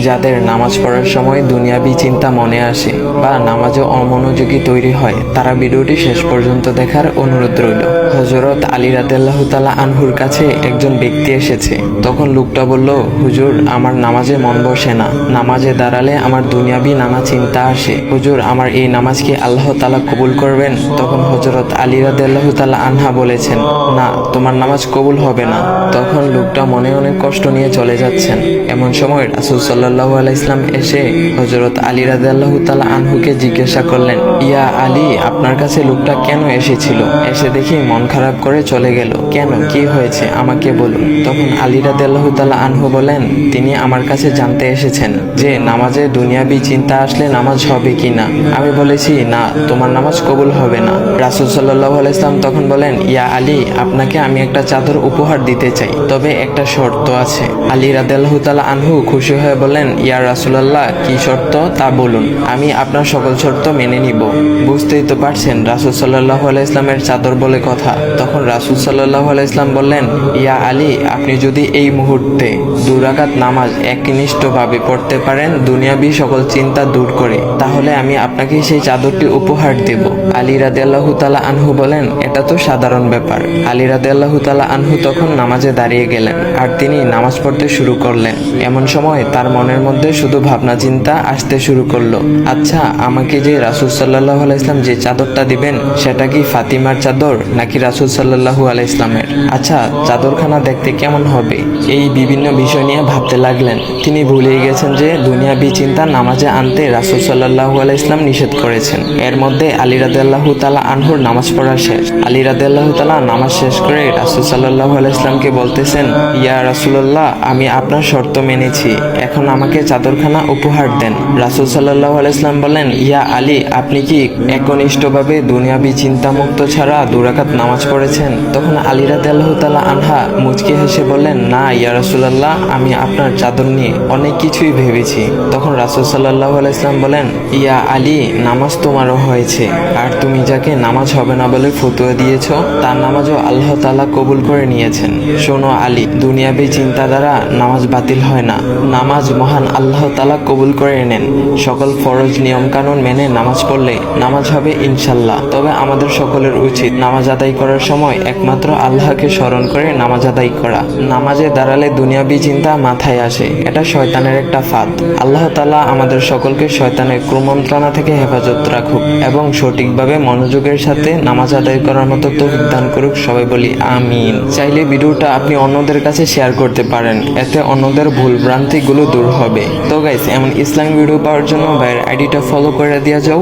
যাদের নামাজ পড়ার সময় দুনিয়াবি চিন্তা মনে আসে বা নামাজে অমনোযোগী তৈরি হয়, তারা ভিডিওটি শেষ পর্যন্ত দেখার অনুরোধ রইল। হযরত আলী রাদিয়াল্লাহু তাআলা আনহুর কাছে একজন ব্যক্তি এসেছে। তখন লোকটা বলল, হুজুর, আমার নামাজে মন বসে না। নামাজে দাঁড়ালে আমার দুনিয়াবি নানা চিন্তা আসে। হুজুর, আমার এই নামাজ কি আল্লাহ তাআলা কবুল করবেন? তখন হযরত আলী রাদিয়াল্লাহু তাআলা আনহা বলেছেন, না, তোমার নামাজ কবুল হবে না। তখন লোকটা মনে অনেক কষ্ট নিয়ে চলে যাচ্ছেন। এমন সময় রাসূল সাল্লাল্লাহু আলাইহি ওয়াসাল্লাম এসে হযরত আলী রাদিয়াল্লাহু তাআলা আনহুকে জিজ্ঞাসা করলেন, ইয়া আলী, আপনার কাছে লোকটা কেন এসেছিল? এসে দেখি মন খারাপ করে চলে গেল। কেন, কি হয়েছে আমাকে বলুন। তখন আলী রাদিয়াল্লাহু তাআলা আনহু বলেন, তিনি আমার কাছে জানতে এসেছেন যে নামাজে দুনিয়াবি চিন্তা আসলে নামাজ হবে কিনা। আমি বলেছি, না, তোমার নামাজ কবুল হবে না। রাসূল সাল্লাল্লাহু আলাইহি ওয়াসাল্লাম তখন বলেন, ইয়া আলী, আপনাকে আমি একটা চাদর উপহার দিতে চাই, তবে একটা শর্ত আছে। আলী রাদিয়াল্লাহু তাআলা আনহু খুশি হয়ে বলেন, ইয়া রাসূলুল্লাহ, কি শর্ত তা বলুন, আমি আপনার সকল শর্ত মেনে নিব। বুঝতেই তো পারছেন রাসূল সাল্লাল্লাহু আলাইহি ওয়াসাল্লামের চাদর বলে কথা। তখন রাসূল সাল্লাল্লাহু আলাইহি ওয়াসাল্লাম বললেন, ইয়া আলী, আপনি যদি এই মুহূর্তে 2 রাকাত নামাজ একনিষ্ঠভাবে পড়তে পারেন দুনিয়াবি সকল চিন্তা দূর করে, তাহলে আমি আপনাকে সেই চাদরটি উপহার দেব। আলী রাদিয়াল্লাহু তাআলা আনহু বলেন, এটা তো সাধারণ ব্যাপার। আলী রাদিয়াল্লাহু তাআলা আনহু তখন নামাজে দাঁড়িয়ে গেলেন আর তিনি নামাজ পড়তে শুরু করলেন। এমন সময় তার মনের মধ্যে শুধু ভাবনা চিন্তা আসতে শুরু করলো, আচ্ছা, আমাকে যে রাসূল সাল্লাল্লাহু আলাইহি ওয়াসাল্লাম যে চাদরটা দিবেন, সেটা কি ফাতিমার চাদর নাকি রাসূল সাল্লাল্লাহু আলাইহি ওয়াসাল্লামের? আচ্ছা, চাদরখানা দেখতে কেমন হবে? এই বিভিন্ন বিষয় নিয়ে ভাবতে লাগলেন। তিনি ভুলেই গেছেন যে দুনিয়াবি চিন্তা নামাজে আনতে রাসূল সাল্লাল্লাহু আলাইহি ওয়াসাল্লাম নিষেধ করেছেন। এর মধ্যে আলী রাদিয়াল্লাহু তাআলা আনহুর নামাজ পড়া শেষ। আলী রাদিয়াল্লাহু তাআলা নামাজ শেষ করে রাসূল সাল্লাল্লাহু আলাইহি ওয়াসাল্লামকে বলতেছেন, ইয়া রাসূলুল্লাহ, আমি আপনার শর্ত মেনেছি, এখন আমাকে চাদরখানা উপহার দেন। রাসূল সাল্লাল্লাহু আলাইহি ওয়াসাল্লাম বলেন, ইয়া আলী, আপনি কি একনিষ্ঠভাবে দুনিয়াবি চিন্তামুক্ত ছাড়া 2 রাকাত নামাজ পড়েছেন? তখন আলী রাদিয়াল্লাহু তাআলা আনহা মুচকি হেসে বললেন, না ইয়া রাসূলুল্লাহ, আমি আপনার চাদর নিয়ে অনেক কিছুই ভেবেছি। তখন রাসূল সাল্লাল্লাহু আলাইহি ওয়াসাল্লাম বলেন, ইয়া আলী, নামাজ তোমারও হয়েছে, আর তুমি যাকে নামাজ হবে না বলে ফতোয়া দিয়েছো, তার নামাজও আল্লাহ তাআলা কবুল করে নিয়েছেন। শোনো আলী, দুনিয়াবি চিন্তা দ্বারা নামাজ বাতিল হয় না, নামাজ মহান আল্লাহ তাআলা কবুল করে নেন। সকল ফরজ নিয়ম কানুন মেনে নামাজ পড়লে নামাজ হবে ইনশাল্লাহ। তবে আমাদের সকলের উচিত নামাজ আদায় করার সময় একমাত্র আল্লাহকে স্মরণ করে নামাজ আদায় করা। নামাজে দাঁড়ালে দুনিয়াবি চিন্তা মাথায় আসে, এটা শয়তানের একটা ফাঁদ। আল্লাহ তাআলা আমাদের সকলকে শয়তানের কুমন্ত্রণা থেকে হেফাজত রাখুক এবং সঠিকভাবে মনোযোগের সাথে নামাজ আদায় করার মতো তৌফিক দান করুক। সবাই বলি আমিন। চাইলে ভিডিওটা আপনি অন্যদের কাছে শেয়ার করতে পারেন, এতে অন্যদের ভুল ভ্রান্তিগুলো দূর হবে। তো গাইস, এমন ইসলামিক ভিডিও পাওয়ার জন্য ভাইয়ের আইডিটা ফলো করে দিয়ে যাও।